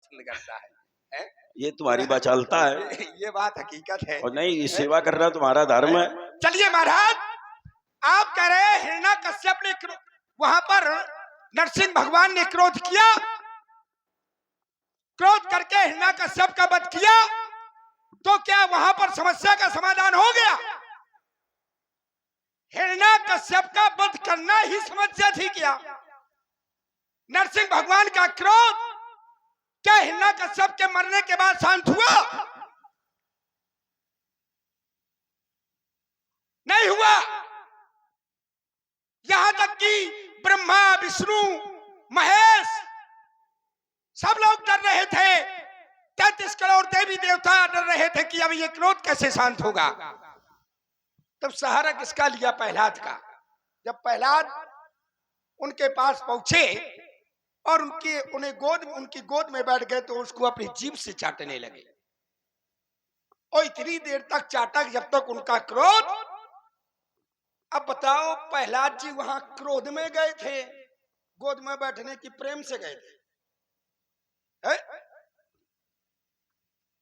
पसंद करता है? ये तुम्हारी बाचालता है, ये बात हकीकत है। और नहीं, सेवा करना तुम्हारा धर्म है। चलिए महाराज, आप कह रहे हैं हिरण्यकश्यप ने वहां पर नरसिंह भगवान ने क्रोध किया, क्रोध करके हिरण्यकश्यप का वध किया, तो क्या वहां पर समस्या का समाधान हो गया? हिरण्यकश्यप का वध करना ही समस्या थी क्या? नरसिंह भगवान का क्रोध क्या हिरण्यकश्यप के मरने के बाद शांत हुआ? नहीं हुआ। यहां तक कि ब्रह्मा, विष्णु, महेश सब लोग डर रहे थे, 33 करोड़ देवी देवता डर रहे थे कि अब ये क्रोध कैसे शांत होगा। तब सहारा किसका लिया? प्रहलाद का। जब प्रहलाद उनके पास पहुंचे और उनकी गोद में बैठ गए, तो उसको अपनी जीभ से चाटने लगे, और इतनी देर तक चाटा जब तक उनका क्रोध। अब बताओ, प्रहलाद जी वहां क्रोध में गए थे, गोद में बैठने की प्रेम से गए थे, है?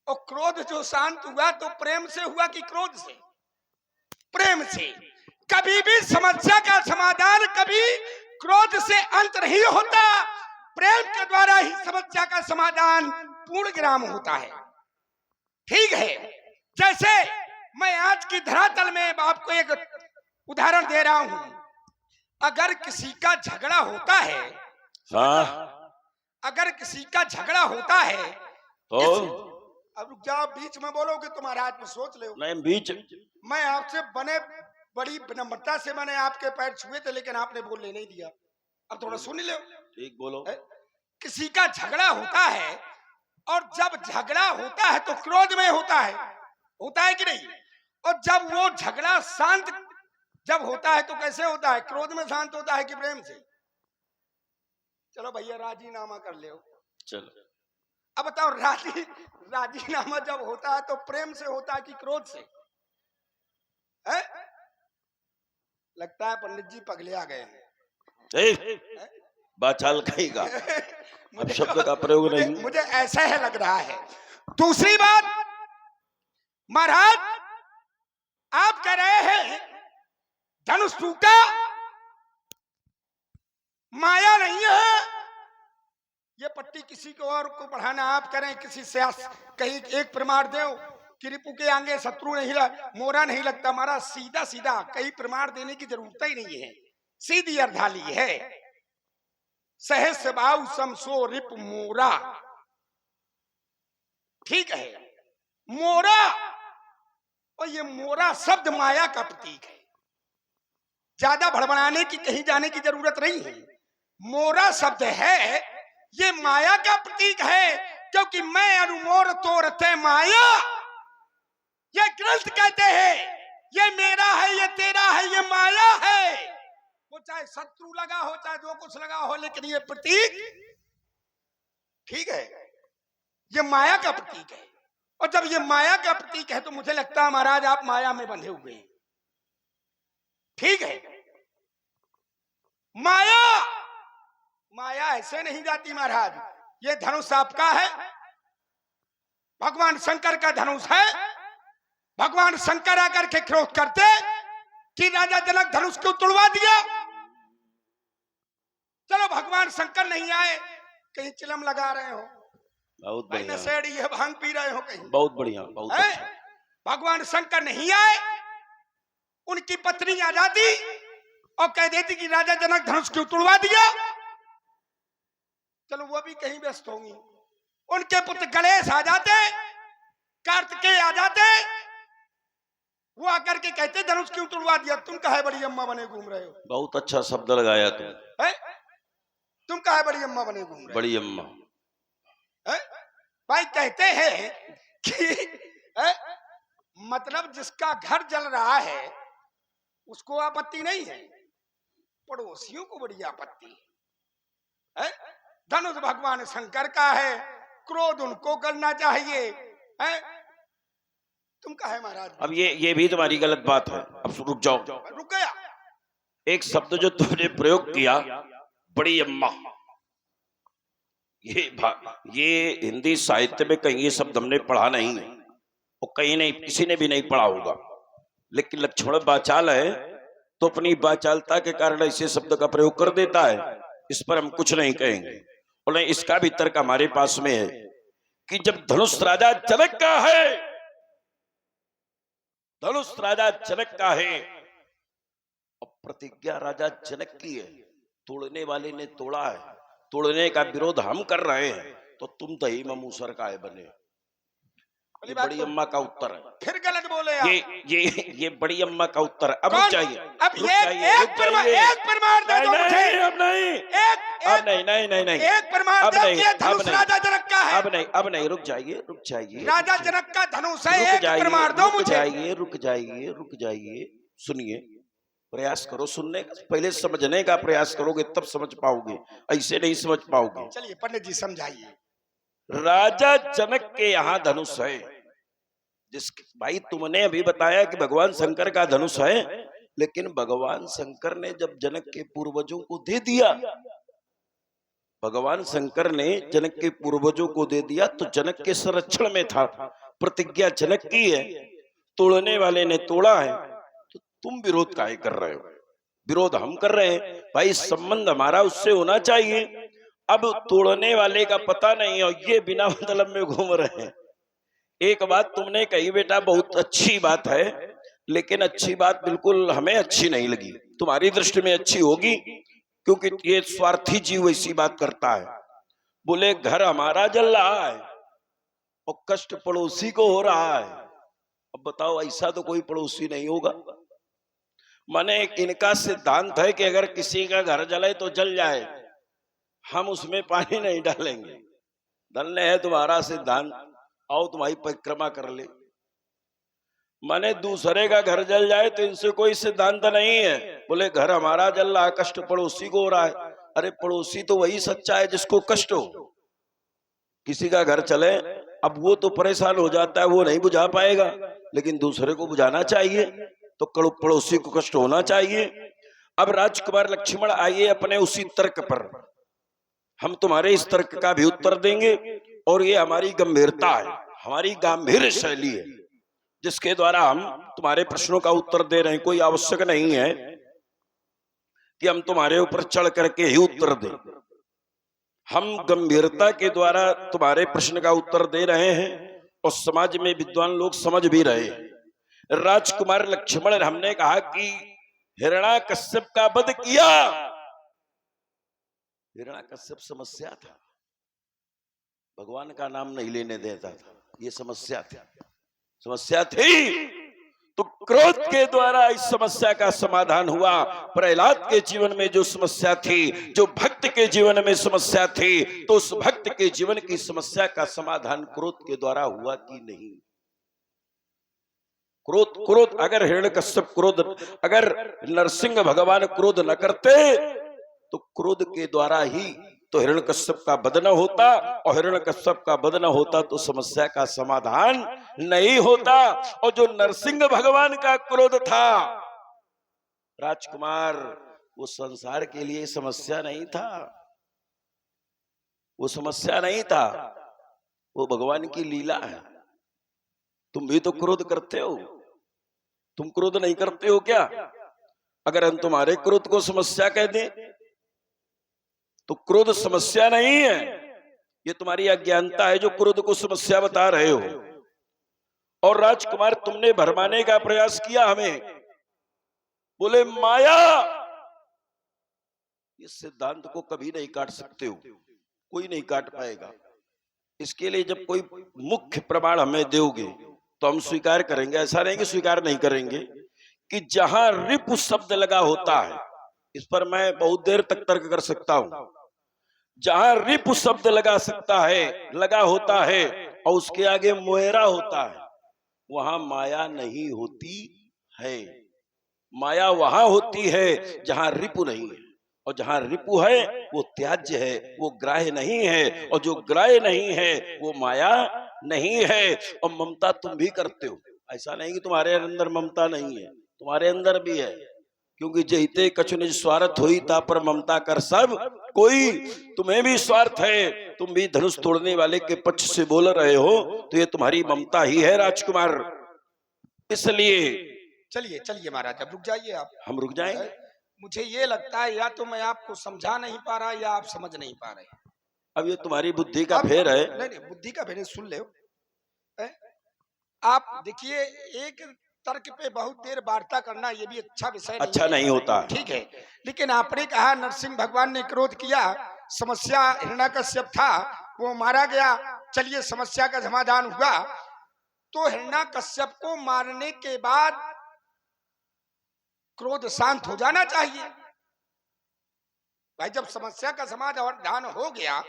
और क्रोध जो शांत हुआ तो प्रेम से हुआ कि क्रोध से? प्रेम से। कभी भी समस्या का समाधान कभी क्रोध से अंत नहीं होता, प्रेम के द्वारा ही समस्या का समाधान पूर्ण विराम होता है। ठीक है, जैसे मैं आज की धरातल में आपको एक उदाहरण दे रहा हूं। अगर किसी का झगड़ा होता है, अगर किसी का झगड़ा होता है तो अब रुक जाओ, बीच में बोलोगे तो महाराज में सोच ले। नहीं, बीच मैं आपसे बड़ी विनम्रता से मैंने आपके पैर छुए थे, लेकिन आपने बोलने नहीं दिया। अब थोड़ा सुन लो। ठीक, बोलो। किसी का झगड़ा होता है, और जब झगड़ा होता है तो क्रोध में होता है कि नहीं? और जब वो झगड़ा शांत जब होता है तो कैसे होता है? क्रोध में शांत होता है कि प्रेम से? चलो भैया, राजीनामा कर ले। चलो, अब बताओ, राजीनामा जब होता है तो प्रेम से होता है कि क्रोध से? है? लगता है पंडित जी पगले आ गए हैं। बाचाल कहेगा। अब शब्द का प्रयोग नहीं। मुझे ऐसा है लग रहा है। दूसरी बात महाराज, आप कह रहे हैं धनुष टूटा, माया नहीं है। ये पट्टी किसी को और को पढ़ाना आप करें, किसी से कहीं एक प्रमाण दो कि रिपु के आगे शत्रु नहीं मोरा नहीं लगता। हमारा सीधा सीधा कहीं प्रमाण देने की जरूरत ही नहीं है, सीधी अर्धाली है। सहस बाहु समसो रिप मोरा। ठीक है, मोरा, और ये मोरा शब्द माया का प्रतीक है। ज्यादा भड़बड़ाने की कहीं जाने की जरूरत नहीं है। मोरा शब्द है, ये माया का प्रतीक है, क्योंकि मैं अनुमोर तोरते माया, ये ग्रंथ कहते हैं। ये मेरा है, ये तेरा है, ये माया है। वो चाहे शत्रु लगा हो, चाहे जो कुछ लगा हो, लेकिन ये प्रतीक, ठीक है, ये माया का प्रतीक है। और जब ये माया का प्रतीक है तो मुझे लगता है महाराज आप माया में बंधे हुए हैं। ठीक है, माया ऐसे नहीं जाती महाराज। ये धनुष आपका है, भगवान शंकर का धनुष है। भगवान शंकर आकर के क्रोध करते कि राजा जनक धनुष क्यों तोड़वा दिया? चलो भगवान शंकर नहीं आए, कहीं चिलम लगा रहे हो, बहुत बढ़िया, नशेड़ी है, भांग पी रहे हो कहीं, बहुत बढ़िया, बहुत अच्छा। भगवान शंकर नहीं आए, उनकी पत्नी आ जाती और कह देती कि राजा जनक धनुष क्यों तोड़वा दिया। चलो वो भी कहीं व्यस्त होंगी। उनके पुत्र गणेश आ जाते, कार्तिकेय आ जाते, वो आकर के कहते धनुष क्यों तोड़वा दिया? तुम कहे बड़ी अम्मा बने घूम रहे हो? बहुत अच्छा शब्द लगाया तुम। तुम कहे बड़ी अम्मा बने घूम रहे हो? बड़ी अम्मा है? भाई कहते हैं कि मतलब जिसका घर जल रहा है उसको आपत्ति नहीं है, पड़ोसियों को बड़ी आपत्ति है। धनुष भगवान शंकर का है, क्रोध उनको करना चाहिए, है? तुम कहे महाराज? अब ये भी तुम्हारी गलत बात है। अब रुक जाओ, रुक गया। एक शब्द जो तुमने प्रयोग किया, बड़ी अम्मा, ये हिंदी साहित्य में कहीं ये शब्द हमने पढ़ा नहीं है और कहीं नहीं, किसी ने भी नहीं पढ़ा होगा। लेकिन लक्ष्मण वाचाल है तो अपनी वाचालता के कारण ऐसे शब्द का प्रयोग कर देता है। इस पर हम कुछ नहीं कहेंगे। और नहीं, इसका भी तर्क हमारे पास में है कि जब धनुष राजा जनक का है, धनुष राजा जनक का है और प्रतिज्ञा राजा जनक की है, तोड़ने वाले ने तोड़ा है, तोड़ने का विरोध हम कर रहे हैं, तो तुम दही में मूसर का है बने। ये बड़ी अम्मा का उत्तर है। फिर गलत बोले आप। ये बड़ी अम्मा का उत्तर है। अब रुक जाइए, अब एक प्रमाण दे दो मुझे। अब नहीं, एक प्रमाण दे कि धनुष राजा जनक का है। अब नहीं, रुक जाइए। राजा जनक का धनुष है, एक प्रमाण दो मुझे। रुक जाइए, सुनिए, प्रयास करो सुनने का, पहले समझने का प्रयास करोगे तब समझ पाओगे, ऐसे नहीं समझ पाओगे। चलिए पंडित जी समझाइए। राजा जनक के यहाँ धनुष है, जिसके भाई तुमने अभी बताया कि भगवान शंकर का धनुष है, लेकिन भगवान शंकर ने जब जनक के पूर्वजों को दे दिया, भगवान शंकर ने जनक के पूर्वजों को दे दिया तो जनक के संरक्षण में था। प्रतिज्ञा जनक की है, तोड़ने वाले ने तोड़ा है, तो तुम विरोध काहे कर रहे हो? विरोध हम कर रहे हैं भाई, संबंध हमारा उससे होना चाहिए। अब तोड़ने वाले का पता नहीं और ये बिना मतलब में घूम रहे हैं। एक बात तुमने कही बेटा, बहुत अच्छी बात है, लेकिन अच्छी बात बिल्कुल हमें अच्छी नहीं लगी। तुम्हारी दृष्टि में अच्छी होगी क्योंकि ये स्वार्थी जीव ऐसी बात करता है। बोले घर हमारा जल रहा है और कष्ट पड़ोसी को हो रहा है। अब बताओ, ऐसा तो कोई पड़ोसी नहीं होगा। माने इनका सिद्धांत है कि अगर किसी का घर जले तो जल जाए, हम उसमें पानी नहीं डालेंगे। धन्य है तुम्हारा सिद्धांत, आओ तुम्हारी परिक्रमा कर ले। माने दूसरे का घर जल जाए तो इनसे कोई सिद्धांत नहीं है। बोले घर हमारा जल रहा, कष्ट पड़ोसी को हो रहा है। अरे पड़ोसी तो वही सच्चा है जिसको कष्ट हो। किसी का घर चले, अब वो तो परेशान हो जाता है, वो नहीं बुझा पाएगा, लेकिन दूसरे को बुझाना चाहिए, तो पड़ोसी को कष्ट होना चाहिए। अब राजकुमार लक्ष्मण आइए अपने उसी तर्क पर, हम तुम्हारे इस तर्क का भी उत्तर देंगे और ये हमारी गंभीरता है, हमारी गंभीर शैली है जिसके द्वारा हम तुम्हारे प्रश्नों का उत्तर दे रहे हैं। कोई आवश्यक नहीं है कि हम तुम्हारे ऊपर चढ़ करके ही उत्तर दें। हम गंभीरता के द्वारा तुम्हारे प्रश्न का उत्तर दे रहे हैं और समाज में विद्वान लोग समझ भी रहे हैं। राजकुमार लक्ष्मण, हमने कहा कि हिरण्याकश्यप का वध किया। हिरण्याकश्यप समस्या था, भगवान का नाम नहीं लेने देता था, ये समस्या थी। तो क्रोध के द्वारा इस समस्या का समाधान हुआ। प्रहलाद के जीवन में जो समस्या थी, जो भक्त के जीवन में समस्या थी, तो उस भक्त के जीवन की समस्या का समाधान क्रोध के द्वारा हुआ कि नहीं? क्रोध अगर हिरण्यकश्यप क्रोध, अगर नरसिंह भगवान क्रोध न करते तो क्रोध के द्वारा ही तो हिरण्यकश्यप का वध न होता, और हिरण्यकश्यप का वध न होता तो समस्या का समाधान नहीं होता। और जो नरसिंह भगवान का क्रोध था राजकुमार, वो संसार के लिए समस्या नहीं था, वो समस्या नहीं था, वो भगवान की लीला है। तुम भी तो क्रोध करते हो, तुम क्रोध नहीं करते हो क्या? अगर हम तुम्हारे क्रोध को समस्या कह दें तो क्रोध समस्या नहीं है, ये तुम्हारी अज्ञानता है जो क्रोध को समस्या बता रहे हो। और राजकुमार, तुमने भरमाने का प्रयास किया हमें, बोले माया। इस सिद्धांत को कभी नहीं काट सकते हो, कोई नहीं काट पाएगा। इसके लिए जब कोई मुख्य प्रमाण हमें दोगे तो हम स्वीकार करेंगे। ऐसा नहीं कि स्वीकार नहीं करेंगे। कि जहां रिपु शब्द लगा होता है, इस पर मैं बहुत देर तक तर्क कर सकता हूं। जहां रिपु शब्द लगा होता है और उसके आगे मोहरा होता है, वहां माया नहीं होती है। माया वहां होती है जहां रिपु नहीं है, और जहां रिपु है वो त्याज्य है, वो ग्राह्य नहीं है, और जो ग्राह्य नहीं है वो माया नहीं है। और ममता तुम भी करते हो, ऐसा नहीं कि तुम्हारे अंदर ममता नहीं है, तुम्हारे अंदर भी है। क्योंकि जहिते कछु निज स्वार्थ हुई ता पर ममता कर सब कोई। तुम्हें भी स्वार्थ है, तुम भी धनुष तोड़ने वाले के पक्ष से बोल रहे हो, तो ये तुम्हारी ममता ही है राजकुमार। इसलिए चलिए चलिए महाराज, अब रुक जाइए आप। हम रुक जाएंगे। मुझे ये लगता है या तो मैं आपको समझा नहीं पा रहा या आप समझ नहीं पा रहे। अब ये तुम्हारी बुद्धि का अब फेर है। नहीं नहीं, बुद्धि का फेर है, सुन ले। आप देखिए, एक तर्क पे बहुत देर वार्ता करना ये भी अच्छा विषय नहीं अच्छा है। नहीं होता। ठीक है, लेकिन आपने कहा नरसिंह भगवान ने क्रोध किया, समस्या हिरण्यकश्यप था, वो मारा गया। चलिए समस्या का समाधान हुआ। तो हिरण्यकश्यप को मारने के बाद क्रोध शांत हो जाना चाहिए भाई। जब समस्या का समाधान हो गया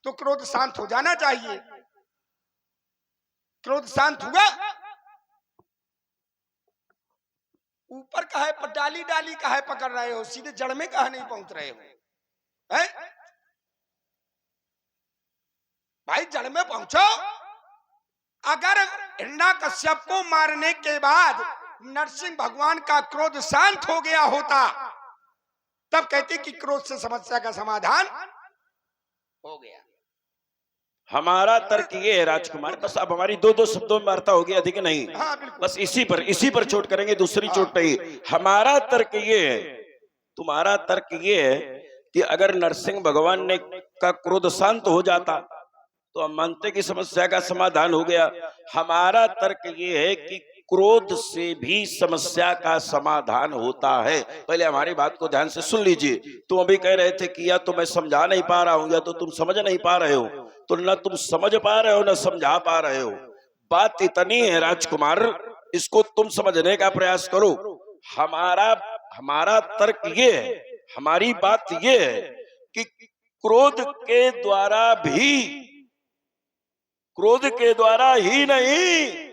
तो क्रोध शांत हो जाना चाहिए। क्रोध शांत हुआ, ऊपर का है पर डाली डाली का है पकड़ रहे हो, सीधे जड़ में कहा नहीं पहुंच रहे हो है? भाई जड़ में पहुंचो। अगर हिरण्यकश्यप को मारने के बाद नरसिंह भगवान का क्रोध शांत हो गया होता, तब कहते कि क्रोध से समस्या का समाधान हो गया। हमारा तर्क ये है राजकुमार, बस अब हमारी दो शब्दों में वार्ता होगी, अधिक नहीं। हाँ बिल्कुल, बस इसी पर चोट करेंगे, दूसरी चोट नहीं। हमारा तर्क ये है, तुम्हारा तर्क ये है कि अगर नरसिंह भगवान ने का क्रोध शांत हो जाता तो हम मानते कि समस्या का समाधान हो गया। हमारा तर्क ये है कि क्रोध से भी समस्या का समाधान होता है। पहले हमारी बात को ध्यान से सुन लीजिए। तुम अभी कह रहे थे कि या तो मैं समझा नहीं पा रहा हूं या तो तुम समझ नहीं पा रहे हो। तो न तुम समझ पा रहे हो न समझा पा रहे हो। बात इतनी है राजकुमार, इसको तुम समझने का प्रयास करो। हमारा तर्क ये है, हमारी बात ये है कि क्रोध के द्वारा ही नहीं,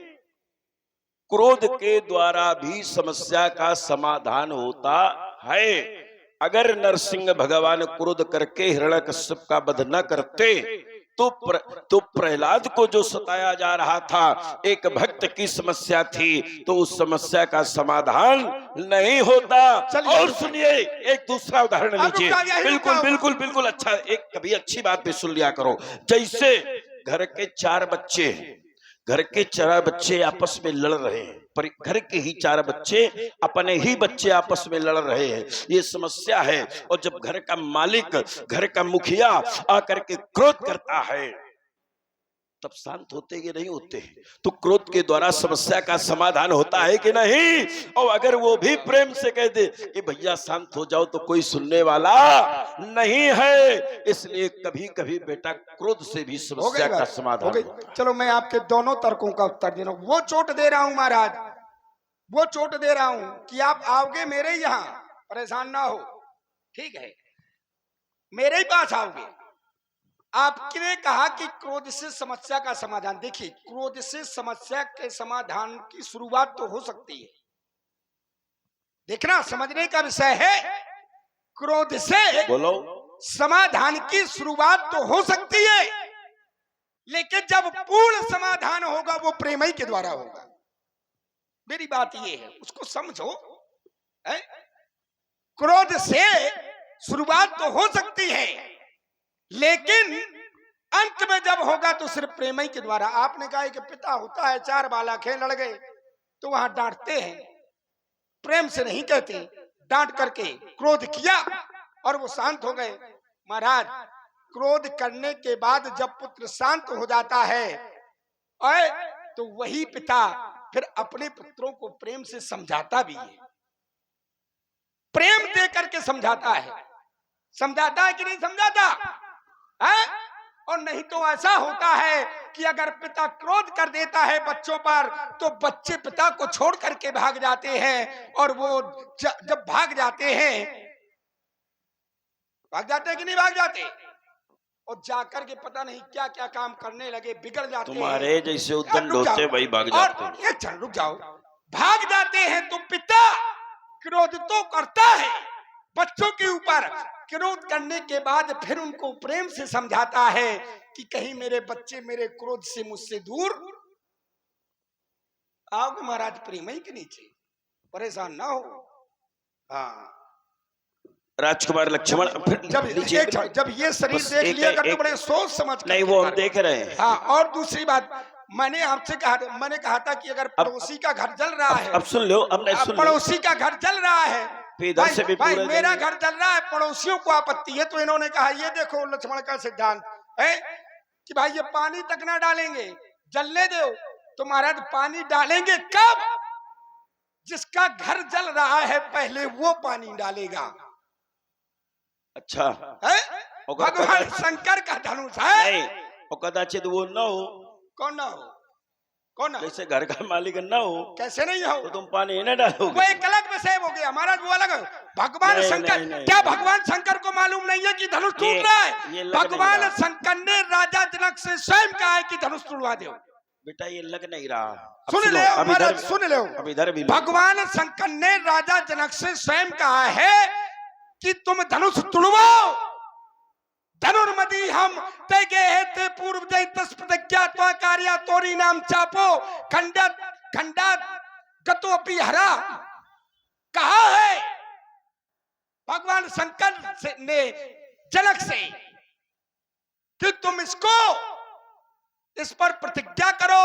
क्रोध के द्वारा भी समस्या का समाधान होता है। अगर नरसिंह भगवान क्रोध करके हिरण्यकश्यप का वध न करते तो प्रहलाद को जो सताया जा रहा था, एक भक्त की समस्या थी, तो उस समस्या का समाधान नहीं होता। और सुनिए, एक दूसरा उदाहरण लीजिए। बिल्कुल बिल्कुल बिल्कुल अच्छा, एक कभी अच्छी बात भी सुन लिया करो। जैसे घर के चार बच्चे आपस में लड़ रहे हैं, पर घर के ही चार बच्चे अपने ही बच्चे आपस में लड़ रहे हैं, ये समस्या है। और जब घर का मालिक, घर का मुखिया आकर के क्रोध करता है, तब शांत होते कि नहीं होते? तो क्रोध के द्वारा समस्या का समाधान होता है कि नहीं? और अगर वो भी प्रेम से कह दे कि भैया शांत हो जाओ, तो कोई सुनने वाला नहीं है। इसलिए कभी कभी बेटा क्रोध से भी समस्या का समाधान होता है। चलो मैं आपके दोनों तर्कों का उत्तर दे रहा हूं। वो चोट दे रहा हूं महाराज, वो चोट दे रहा हूं कि आप आओगे मेरे यहां, परेशान ना हो, ठीक है? मेरे ही पास आओगे। आपने कहा कि क्रोध से समस्या का समाधान। देखिए, क्रोध से समस्या के समाधान की शुरुआत तो हो सकती है, देखना समझने का विषय है। क्रोध से बोलो, समाधान की शुरुआत तो हो सकती है, लेकिन जब पूर्ण समाधान होगा वो प्रेम ही के द्वारा होगा। मेरी बात ये है, उसको समझो। क्रोध से शुरुआत तो हो सकती है, लेकिन अंत में जब होगा तो सिर्फ प्रेम ही के द्वारा। आपने कहा कि पिता होता है, चार बालक हैं, लड़ गए, तो वहां डांटते हैं, प्रेम से नहीं कहते। डांट करके क्रोध किया और वो शांत हो गए। महाराज, क्रोध करने के बाद जब पुत्र शांत हो जाता है, तो वही पिता फिर अपने पुत्रों को प्रेम से समझाता भी है, प्रेम दे करके समझाता है। समझाता है कि नहीं समझाता है? और नहीं तो ऐसा होता है कि अगर पिता क्रोध कर देता है बच्चों पर, तो बच्चे पिता को छोड़ करके भाग जाते हैं। और वो जब भाग जाते हैं कि नहीं भाग जाते, और जाकर के पता नहीं क्या क्या काम करने लगे, बिगड़ जाते हैं। तुम्हारे जैसे उद्दंड होते वही भाग जाते हैं। एक क्षण रुक जाओ। भाग जाते हैं तो पिता क्रोध तो करता है बच्चों के ऊपर। क्रोध करने के बाद फिर उनको प्रेम से समझाता है कि कहीं मेरे बच्चे मेरे क्रोध से मुझसे दूर आओगे। महाराज, प्रेम ही के नीचे परेशान ना हो। हाँ, राजकुमार लक्ष्मण फिर जब लीजिए, जब ये शरीर बस देख एक- लिया कर तो एक- बड़े सोच समझ कर नहीं के वो हम कार्य देख रहे हैं। हाँ, और दूसरी बात मैंने कहा था कि अगर पड़ोसी का घर जल रहा है, अब सुन लो, अब नहीं अब सुन लो, पड़ोसी का घर जल रहा है, फिर इधर से भी भाई पूरा मेरा जाएंगे। घर जल रहा है, पड़ोसियों को आपत्ति है, तो इन्होंने कहा ये देखो लक्ष्मण का सिद्धांत है कि भाई ये पानी तक ना डालेंगे, जलने दो। तो महाराज पानी डालेंगे कब? जिसका घर जल रहा है पहले वो पानी डालेगा। अच्छा है? और भगवान शंकर का धनुष है। नहीं, और कदाचित वो न हो, कौन ना हो? कौन ना हो? जैसे घर का मालिक न हो कैसे नहीं हो? तो तुम पानी न डालोगे। वो एक अलग विषय हो गया महाराज, वो अलग है। भगवान नहीं, शंकर नहीं, नहीं, क्या नहीं। भगवान शंकर को मालूम नहीं है कि धनुष ये- टूट रहा ये है? लग नहीं भगवान रहा। शंकर ने राजा जनक से स्वयं कहा है कि धनुष तुड़वा दो। बेटा ये लग नहीं रहा। अब सुन सुनो, ले अब इधर महाराज, सुन ले। अब इधर भी लो। भगवान शंकर ने राजा जनक से स्वयं कहा है कि तुम धनुष तुड़वाओ। धनुर्मति हम तेगे हेते पूर्व जय तस प्रतिज्ञा त्वा कार्या तोरी नाम चापो खंडत खंडात गतोपि हरा। कहा है भगवान शंकर ने जनक से कि तुम इस पर प्रतिज्ञा करो,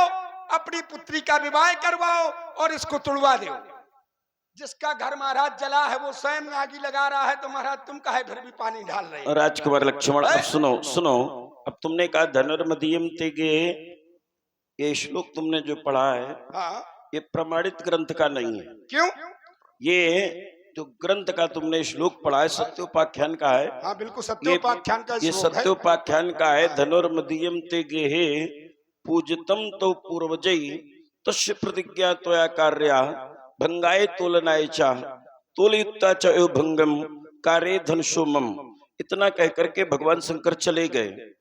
अपनी पुत्री का विवाह करवाओ और इसको तुड़वा दो। जिसका घर महाराज जला है वो स्वयं आगी लगा रहा है, तो महाराज तुम काहे फिर भी पानी डाल रहे हो? राजकुमार लक्ष्मण अब सुनो सुनो, अब तुमने कहा धनुर्मदीयम तेगे, ये श्लोक तुमने जो पढ़ा है हाँ, ये प्रमाणित ग्रंथ का नहीं है। क्यों? ये जो ग्रंथ का तुमने श्लोक पढ़ा है सत्योपाख्यान का है। हाँ बिल्कुल सत्योपाख्यान का ये श्लोक है। सत्योपाख्यान का है। धनुर्मदीयम ते गेहे पूजतम तो पूर्वजई तस्य प्रतिज्ञा त्वया कार्या भंगाए तोलनाय चा तोलयुक्ता च एव भंगम कार्य धनुषो मम। इतना कह करके भगवान शंकर चले गए।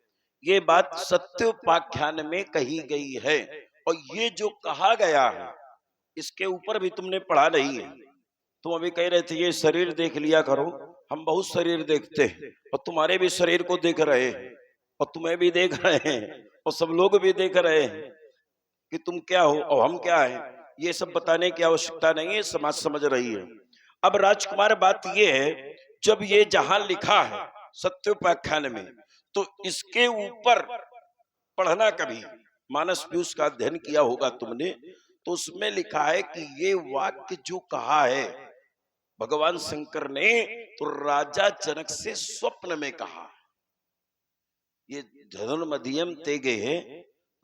ये बात सत्योपाख्यान में कही गई है, और ये जो कहा गया है इसके ऊपर भी तुमने पढ़ा नहीं है। तुम अभी कह रहे थे ये शरीर देख लिया करो, हम बहुत शरीर देखते हैं और तुम्हारे भी शरीर को देख रहे हैं और तुम्हें भी देख रहे हैं और सब लोग भी देख रहे हैं कि तुम क्या हो और हम क्या है। ये सब बताने की आवश्यकता नहीं है, समाज समझ रही है। अब राजकुमार बात ये है, जब ये जहां लिखा है सत्योपाख्यान में, तो इसके ऊपर पढ़ना कभी मानस पीयूष का अध्ययन किया होगा तुमने, तो उसमें लिखा है कि ये वाक्य जो कहा है भगवान शंकर ने, तो राजा जनक से स्वप्न में कहा। ये धनुर्मदीयम तेगे है,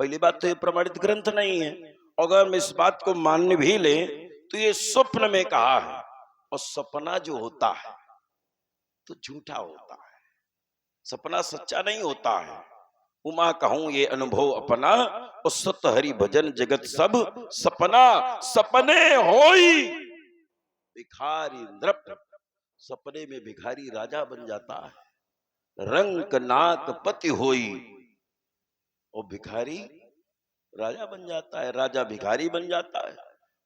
पहली बात तो ये प्रमाणित ग्रंथ नहीं है। अगर हम इस बात को मान भी ले तो ये स्वप्न में कहा है, और सपना जो होता है तो झूठा होता है, सपना सच्चा नहीं होता है। उमा कहूं ये अनुभव अपना, और सत हरि भजन जगत सब सपना सपने होई भिखारी नृप। सपने में भिखारी राजा बन जाता है, रंक नाक पति होई, और भिखारी राजा बन जाता है, राजा भिखारी बन जाता है।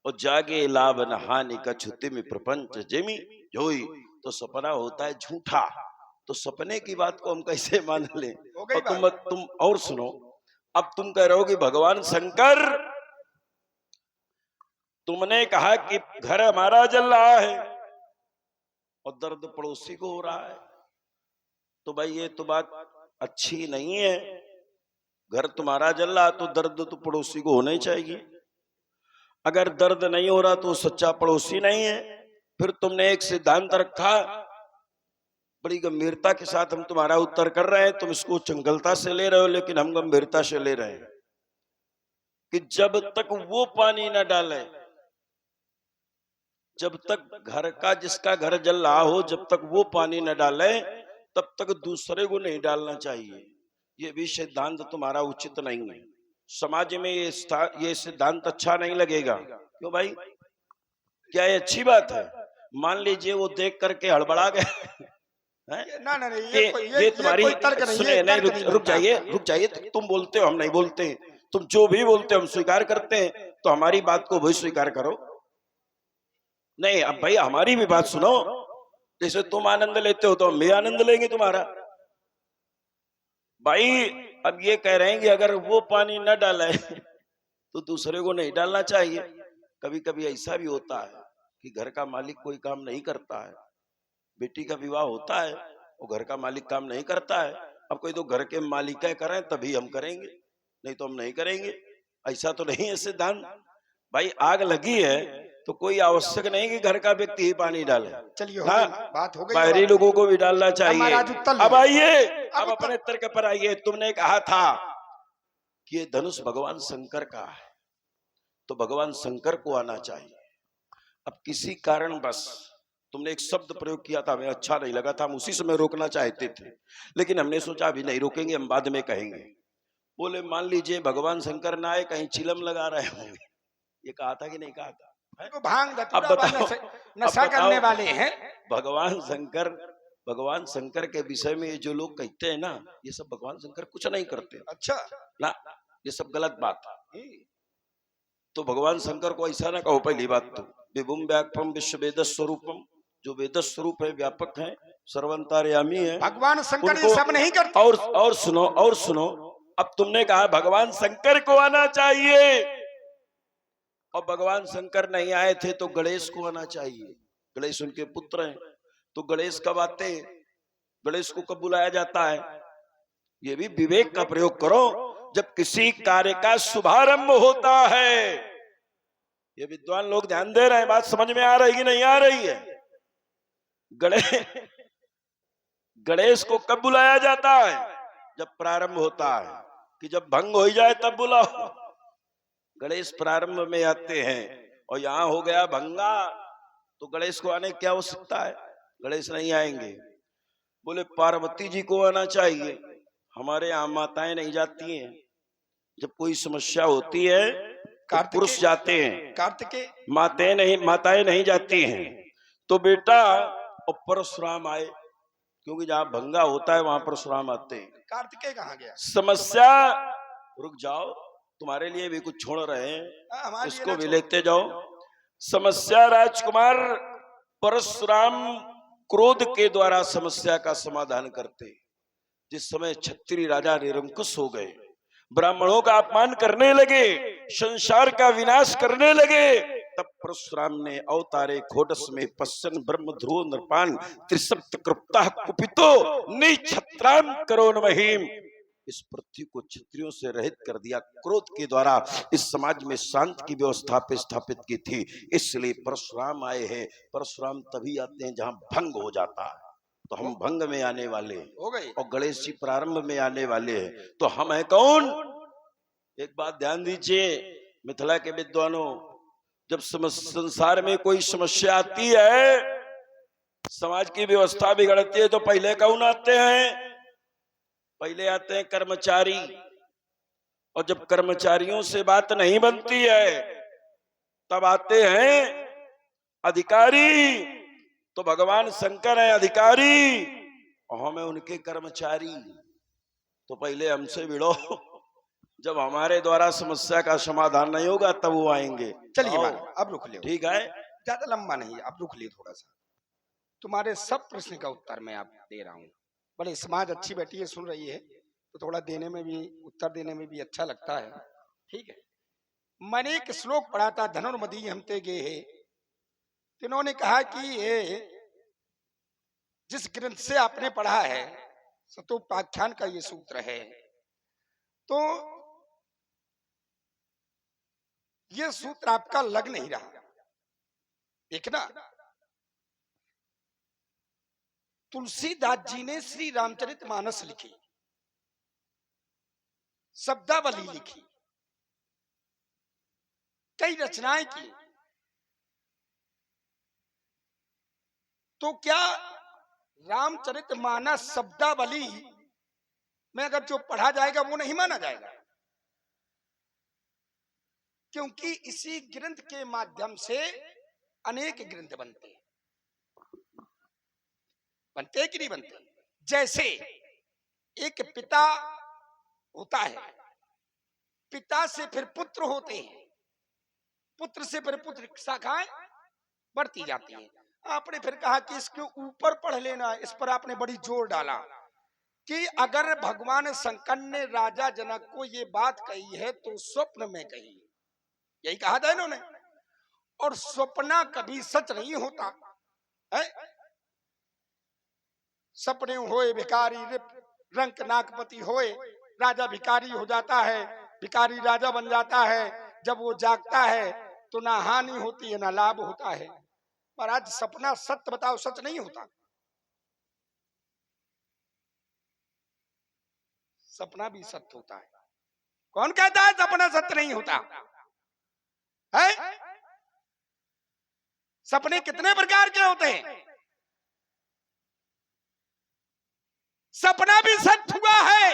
और जागे लाभ न हानि का छुति में प्रपंच जेमी जोई, तो सपना होता है झूठा। तो सपने की बात को हम कैसे मान लें? और तुम और सुनो, अब तुम कह रहे हो कि भगवान शंकर, तुमने कहा कि घर हमारा जल रहा है और दर्द पड़ोसी को हो रहा है, तो भाई ये तो बात अच्छी नहीं है। घर तुम्हारा जल रहा तो दर्द तो पड़ोसी को होना ही चाहिए। अगर दर्द नहीं हो रहा तो सच्चा पड़ोसी नहीं है। फिर तुमने एक सिद्धांत रखा, बड़ी गंभीरता के साथ हम तुम्हारा उत्तर कर रहे हैं, तुम इसको चंगलता से ले रहे हो, लेकिन हम गंभीरता से ले रहे हैं कि जब तक वो पानी न डाले, जब तक घर का जिसका घर जल रहा हो, जब तक वो पानी न डाले तब तक दूसरे को नहीं डालना चाहिए। ये भी सिद्धांत तुम्हारा उचित नहीं है। समाज में ये सिद्धांत अच्छा नहीं लगेगा। क्यों भाई, क्या ये अच्छी बात है? मान लीजिए वो देख करके हड़बड़ा गए, ना ना नहीं, ये तुम्हारी सुनिए, नहीं रुक जाइए, तुम बोलते हो हम नहीं बोलते, तुम जो भी बोलते हो हम स्वीकार करते हैं, तो हमारी बात को भी स्वीकार करो। नहीं अब भाई हमारी भी बात सुनो, जैसे तुम आनंद लेते हो तो हम भी आनंद लेंगे तुम्हारा। भाई अब ये कह रहे हैं कि अगर वो पानी न डाले तो दूसरे को नहीं डालना चाहिए। कभी कभी ऐसा भी होता है कि घर का मालिक कोई काम नहीं करता है। बेटी का विवाह होता है, वो घर का मालिक काम नहीं करता है। अब कोई तो घर के मालिक करें तभी हम करेंगे, नहीं तो हम नहीं करेंगे। ऐसा तो नहीं है सिद्धांत। भाई आग लगी है तो कोई आवश्यक नहीं कि घर का व्यक्ति ही पानी डाले चलिए, हो ना, गई बात, हो गई। बाहरी लोगों को भी डालना चाहिए। महाराज उत्तर अब लीजिए। आइए, अब अब अपने तर्क पर आइए। तुमने कहा था कि ये धनुष भगवान शंकर का है, तो भगवान शंकर को आना चाहिए। अब किसी कारण बस तुमने एक शब्द प्रयोग किया था, हमें अच्छा नहीं लगा था, हम उसी समय रोकना चाहते थे, लेकिन हमने सोचा अभी नहीं रोकेंगे, हम बाद में कहेंगे। बोले मान लीजिए भगवान शंकर ना आए, कहीं चिलम लगा रहे होंगे, ये कहा था कि नहीं कहा था? तो भांग अब धतूरा बताओ, नशा करने वाले हैं। भगवान शंकर के विषय में ये जो लोग कहते हैं ना, ये सब भगवान शंकर कुछ नहीं करते अच्छा ना, ये सब गलत बात है। तो भगवान शंकर को ऐसा ना कहो। पहली बात तो विभुम व्यापम विश्व वेद स्वरूपम, जो वेद स्वरूप है, व्यापक है, सर्वंतर्यामी है, भगवान शंकर ये उनको सब नहीं करते। और सुनो, अब तुमने कहा भगवान शंकर को आना चाहिए, और भगवान शंकर नहीं आए थे तो गणेश को आना चाहिए। गणेश उनके पुत्र हैं, तो गणेश कब आते हैं, गणेश को कब बुलाया जाता है? ये भी विवेक का प्रयोग करो। जब किसी कार्य का शुभारंभ होता है, ये विद्वान लोग ध्यान दे रहे हैं, बात समझ में आ रही कि नहीं आ रही है? गणेश को कब बुलाया जाता है? जब प्रारंभ होता है, कि जब भंग हो जाए तब बुलाओ। गणेश प्रारंभ में आते हैं, और यहां हो गया भंगा, तो गणेश को आने की क्या आवश्यकता है? गणेश नहीं आएंगे। बोले पार्वती जी को आना चाहिए, हमारे यहाँ माताएं नहीं जाती हैं, जब कोई समस्या होती है तो पुरुष जाते हैं, कार्तिकेय माताएं नहीं जाती हैं। तो बेटा, और परशुराम आए, क्योंकि जहाँ भंगा होता है वहां परशुराम आते हैं। कार्तिकेय कहाँ गया? समस्या, रुक जाओ, तुम्हारे लिए भी कुछ छोड़ रहे हैं, इसको भी लेते जाओ। समस्या राजकुमार परशुराम क्रोध के द्वारा समस्या का समाधान करते। जिस समय क्षत्रिय राजा निरंकुश हो गए, ब्राह्मणों का अपमान करने लगे, संसार का विनाश करने लगे, तब परशुराम ने अवतारे घोटस में पश्चन ब्रह्म ध्रुव नृपान त्रिसप्त कृप्ता कुपितो निछत्राम करोन महिम। इस पृथ्वी को क्षत्रियों से रहित कर दिया, क्रोध के द्वारा इस समाज में शांति की व्यवस्था पे स्थापित की थी। इसलिए परशुराम आए हैं। परशुराम तभी आते हैं जहां भंग हो जाता है, तो हम भंग में आने वाले हो गई। और गणेश जी प्रारंभ में आने वाले हैं। तो हम है कौन? एक बात ध्यान दीजिए मिथिला के विद्वानों, जब संसार में कोई समस्या आती है, समाज की व्यवस्था बिगड़ती है, तो पहले कौन आते हैं? पहले आते हैं कर्मचारी, और जब कर्मचारियों से बात नहीं बनती है तब आते हैं अधिकारी। तो भगवान शंकर है अधिकारी और हमें उनके कर्मचारी। तो पहले हमसे भिड़ो, जब हमारे द्वारा समस्या का समाधान नहीं होगा तब वो आएंगे। चलिए अब रुक ले, ठीक है, ज्यादा लंबा नहीं, अब रुक ले थोड़ा सा। तुम्हारे सब प्रश्न का उत्तर मैं आप दे रहा हूँ। बड़े समाज अच्छी बैठी है, सुन रही है, तो थोड़ा देने में भी, उत्तर देने में भी अच्छा लगता है। ठीक है, मैंने एक श्लोक पढ़ा था, धनुर्मदी हमते गे है। इन्होंने कहा कि ये जिस ग्रंथ से आपने पढ़ा है, सतोपाख्यान का ये सूत्र है, तो ये सूत्र आपका लग नहीं रहा। देखना, तुलसीदास जी ने श्री रामचरितमानस लिखी, शब्दावली लिखी, कई रचनाएं की, तो क्या रामचरितमानस शब्दावली में अगर जो पढ़ा जाएगा वो नहीं माना जाएगा? क्योंकि इसी ग्रंथ के माध्यम से अनेक ग्रंथ बनते कि नहीं बनते? जैसे एक पिता होता है, पिता से फिर पुत्र होते हैं, पुत्र से फिर पुत्र शाखाएं बढ़ती जाती हैं। आपने फिर कहा कि इसके ऊपर पढ़ लेना, इस पर आपने बड़ी जोर डाला कि अगर भगवान शंकर ने राजा जनक को ये बात कही है तो स्वप्न में कही, यही कहा था इन्होंने। और सपना कभी सच नहीं होता है। सपने होए भिखारी रंक नाकपति होए, राजा भिखारी हो जाता है, भिखारी राजा बन जाता है। जब वो जागता है तो ना हानि होती है ना लाभ होता है। महाराज सपना सत्य बताओ सच नहीं होता। सपना भी सत्य होता है। कौन कहता है सपना सत्य नहीं होता है? सपने कितने प्रकार के होते हैं? सपना भी सत्य हुआ है।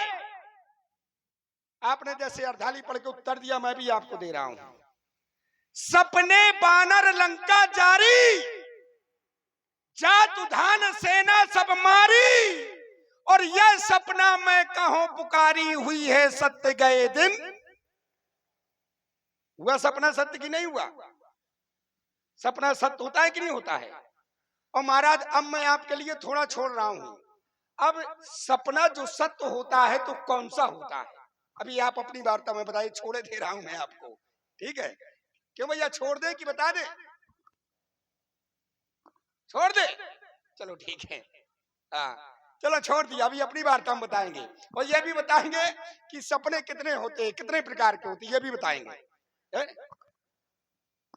आपने जैसे अर्धाली पढ़ के उत्तर दिया, मैं भी आपको दे रहा हूं। सपने बानर लंका जारी, जात उधान सेना सब मारी, और यह सपना मैं कहूं पुकारी, हुई है सत्य गए दिन। हुआ सपना सत्य की नहीं हुआ? सपना सत्य होता है कि नहीं होता है? और महाराज अब मैं आपके लिए थोड़ा छोड़ रहा हूं। अब सपना जो सत्य होता है तो कौन सा होता है, अभी आप अपनी वार्ता में बताइए। छोड़े दे रहा हूं मैं आपको, ठीक है? क्यों भैया, छोड़ दे कि बता दे? छोड़ दे, चलो ठीक है। हाँ चलो छोड़ दिया। अभी अपनी वार्ता में बताएंगे, और ये भी बताएंगे कि सपने कितने होते हैं, कितने प्रकार के होते हैं, ये भी बताएंगे।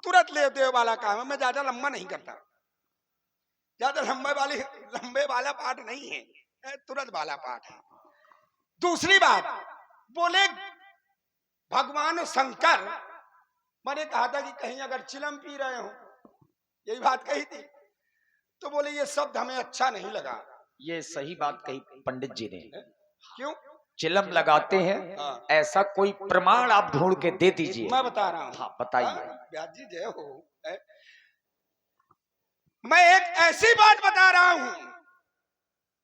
तुरंत ले दे वाला काम है, मैं ज्यादा लंबा नहीं करता। ज्यादा लंबे वाला पाठ नहीं है, तुरंत वाला पाठ है। दूसरी बात, बोले भगवान शंकर, मैंने कहा था कि कहीं अगर चिलम पी रहे हो, यही बात कही थी, तो बोले ये शब्द हमें अच्छा नहीं लगा। ये सही बात कही पंडित जी ने। क्यों चिलम लगाते हैं? हाँ। ऐसा कोई प्रमाण आप ढूंढ के दे दीजिए। मैं बता रहा हूं। हाँ बताइए। व्यास जी जय हो। मैं एक ऐसी बात बता रहा हूं,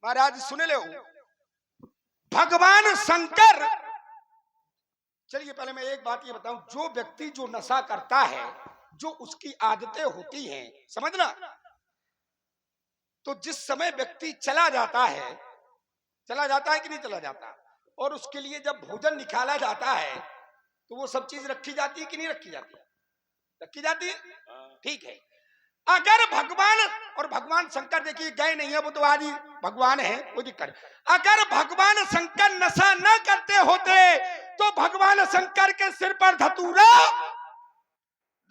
महाराज सुने लो। भगवान शंकर, चलिए पहले मैं एक बात ये बताऊं, जो व्यक्ति जो नशा करता है, जो उसकी आदतें होती हैं, समझना, तो जिस समय व्यक्ति चला जाता है कि नहीं चला जाता, और उसके लिए जब भोजन निकाला जाता है तो वो सब चीज रखी जाती है कि नहीं रखी जाती? रखी जाती है, ठीक है। अगर भगवान शंकर देखिए गए नहीं है, वो तो आज ही भगवान है, कोई दिक्कत। अगर भगवान शंकर नशा न करते होते तो भगवान शंकर के सिर पर धतूरा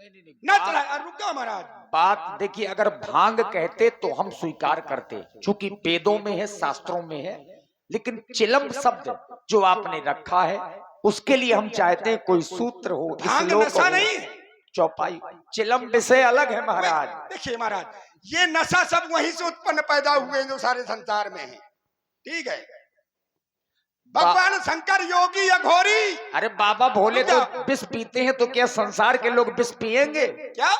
न चढ़ा। रुक जाओ महाराज, बात देखिए, अगर भांग कहते तो हम स्वीकार करते, चूंकि वेदों में है, शास्त्रों में है, लेकिन चिलम शब्द जो आपने रखा है उसके लिए हम चाहते हैं कोई सूत्र हो, भांग नशा नहीं, चौपाई। चिलम विषय अलग है महाराज। देखिए महाराज, ये नशा सब वहीं से उत्पन्न पैदा हुए हैं जो सारे संसार में है, ठीक है? भगवान शंकर योगी अघोरी। अरे बाबा भोले तो विष पीते हैं, तो क्या संसार के लोग विष पिएंगे? क्या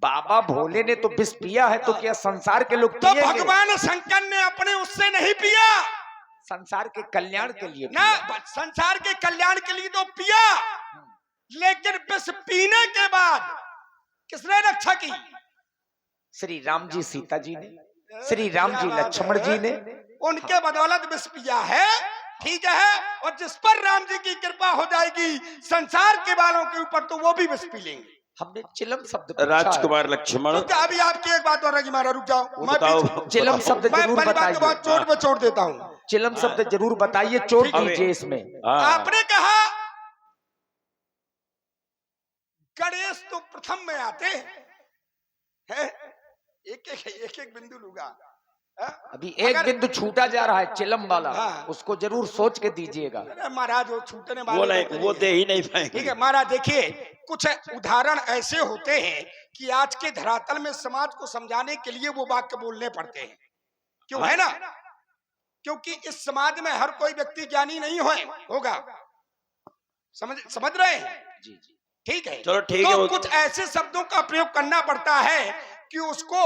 बाबा भोले ने तो विष पिया है, तो क्या संसार के लोग तो पिएंगे? भगवान शंकर ने अपने उससे नहीं पिया, संसार के कल्याण के लिए ना, संसार के कल्याण के लिए तो पिया, लेकिन विष पीने के बाद किसने रक्षा की? श्री राम जी सीता जी ने, श्री राम जी लक्ष्मण जी ने, उनके बदौलत विष पिया है, ठीक है? और जिस पर राम जी की कृपा हो जाएगी संसार के बालों के ऊपर, तो वो भी विष पी लेंगे। हमने चिलम शब्द राजकुमार लक्ष्मण, अभी आपकी एक बात और रही, मारा रुक जाओ, मैं चिलम शब्द जरूर बताइए। बात चोट पे छोड़ देता हूँ। चिलम शब्द जरूर बताइए, चोट दीजिए इसमें। आपने कहा गणेश तो प्रथम में आते हैं, एक एक बिंदु लूंगा। अभी एक बिंदु छूटा जा रहा है चिलम वाला, उसको जरूर सोच के दीजिएगा। महाराज वो छूटने वाले वो दे ही नहीं पाएंगे, ठीक है? महाराज देखिए, कुछ उदाहरण ऐसे होते हैं कि आज के धरातल में समाज को समझाने के लिए वो वाक्य बोलने पड़ते हैं। क्यों है ना? क्योंकि इस समाज में हर कोई व्यक्ति ज्ञानी नहीं होगा, समझ रहे हैं? जी जी, ठीक है, चलो ठीक है। तो कुछ ऐसे शब्दों का प्रयोग करना पड़ता है कि उसको,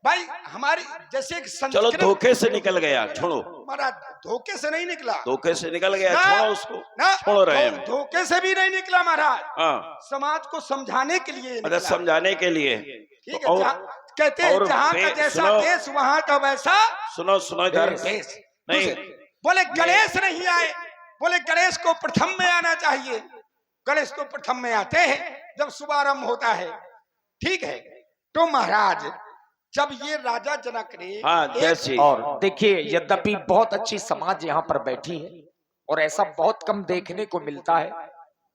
भाई हमारी जैसे चलो धोखे से निकल गया, छोड़ो महाराज। धोखे से नहीं निकला, धोखे से निकल गया, छोड़ो उसको, छोड़ रहे हैं। धोखे से भी नहीं निकला महाराज, हाँ, समाज को समझाने के लिए, मतलब समझाने के लिए, ठीक है? कहते हैं जहाँ का जैसा देश वहाँ का वैसा, सुनो इधर नहीं। बोले गणेश नहीं आए, बोले गणेश को प्रथम में आना चाहिए। गणेश तो प्रथम में आते हैं जब शुभारंभ होता है, ठीक है। तो महाराज जब ये राजा जनक ने हाँ एक- जैसे और देखिए, यद्यपि बहुत अच्छी समाज यहाँ पर बैठी है और ऐसा बहुत कम देखने को मिलता है।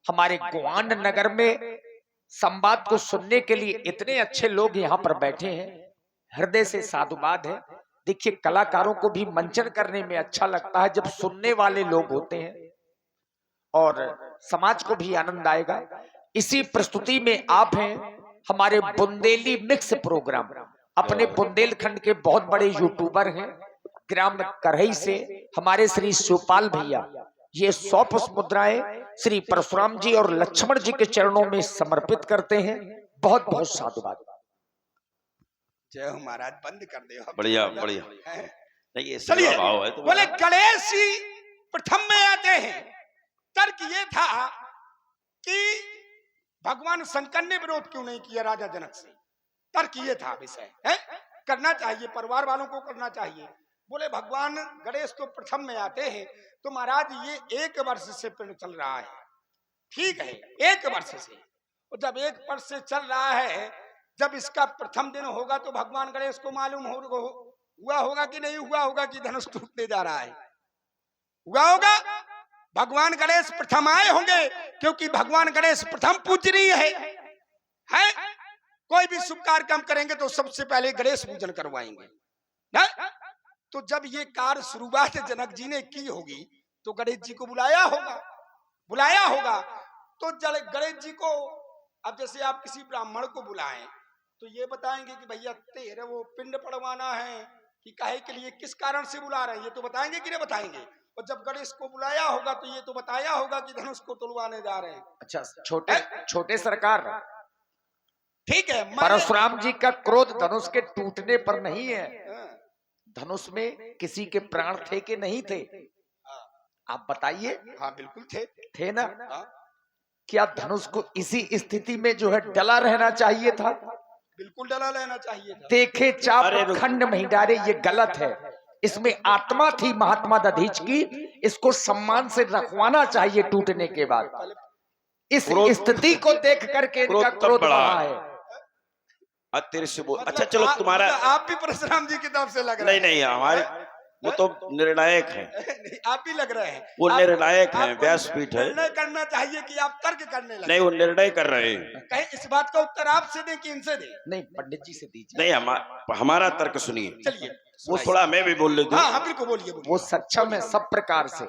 हमारे गोवांड नगर में संवाद को सुनने के लिए इतने अच्छे लोग यहाँ पर बैठे हैं, हृदय से साधुवाद है। देखिए, कलाकारों को भी मंचन करने में अच्छा लगता है जब सुनने वाले लोग होते हैं, और समाज को भी आनंद आएगा। इसी प्रस्तुति में आप हैं हमारे बुंदेली मिक्स प्रोग्राम। अपने बुंदेलखंड के बहुत बड़े यूट्यूबर हैं, ग्राम करही से हमारे श्री शिवपाल भैया ये 100 पुष्प मुद्राएं श्री परशुराम जी और लक्ष्मण जी के चरणों में समर्पित करते हैं। बहुत बहुत साधुवाद। जय हो महाराज, बंद कर दे अब। बढ़िया बढ़िया। हैं? नहीं ये चलिए, सेवा भाव है तो बोले गणेश जी प्रथम में आते हैं। तर्क ये था कि भगवान शंकर ने विरोध क्यों नहीं किया राजा जनक से। तर्क ये था विषय है, करना चाहिए, परिवार वालों को करना चाहिए। बोले भगवान गणेश तो प्रथम में आते हैं, तो महाराज ये 1 वर्ष से पिंड चल रहा है, ठीक है, 1 वर्ष से। और जब 1 वर्ष से चल रहा है, जब इसका प्रथम दिन होगा तो भगवान गणेश को मालूम हुआ होगा कि नहीं हुआ होगा कि धनुष टूटने जा रहा है। हुआ होगा, भगवान गणेश प्रथम आए होंगे, क्योंकि भगवान गणेश प्रथम पूजनीय है? कोई भी शुभ कार्य हम करेंगे तो सबसे पहले गणेश पूजन करवाएंगे ना? तो जब ये कार्य शुरुआत जनक जी ने की होगी तो गणेश जी को बुलाया होगा। तो गणेश जी को, अब जैसे आप किसी ब्राह्मण को बुलाएं तो ये बताएंगे कि भैया तेरे वो पिंड पड़वाना है कि काहे के लिए, किस कारण से बुला रहे हैं, ये तो बताएंगे कि नहीं बताएंगे। और जब गणेश को बुलाया होगा तो ये तो बताया होगा कि धनुष को तुलवाने जा रहे हैं। अच्छा, छोटे सरकार, ठीक है, परशुराम जी का क्रोध धनुष के टूटने पर नहीं है। हाँ, धनुष में किसी के प्राण थे कि नहीं थे, आप बताइए। हाँ बिल्कुल थे ना? हाँ, क्या धनुष को इसी स्थिति में जो है डला रहना चाहिए था? बिल्कुल डला लेना चाहिए था। देखे चाप अरे रुक। खंड नहीं डारे, ये गलत है। इसमें आत्मा थी महात्मा दधीच की, इसको सम्मान से रखवाना चाहिए टूटने के बाद। इस क्रोध- स्थिति को देख करके इनका क्रोध तब क्रोध बढ़ा बढ़ा है। तेरे से बोल। मतलब अच्छा चलो तुम्हारा आप भी परशुराम जी की तरफ से लग रहे नहीं हैं। हमारे वो तो निर्णायक है, नहीं, आप भी लग रहे हैं। वो आप- निर्णायक है, आपको व्यासपीठ है। निर्णय करना चाहिए कि आप तर्क करने लगे। नहीं वो निर्णय कर रहे हैं। कहीं इस बात का उत्तर आपसे दें कि इनसे दें? नहीं, पंडित जी से दीजिए। नहीं हमारा तर्क सुनिए। चलिए वो थोड़ा मैं भी बोल लेता हूँ। हाँ हाँ बिल्कुल, बोलिए। वो सक्षम है सब प्रकार से।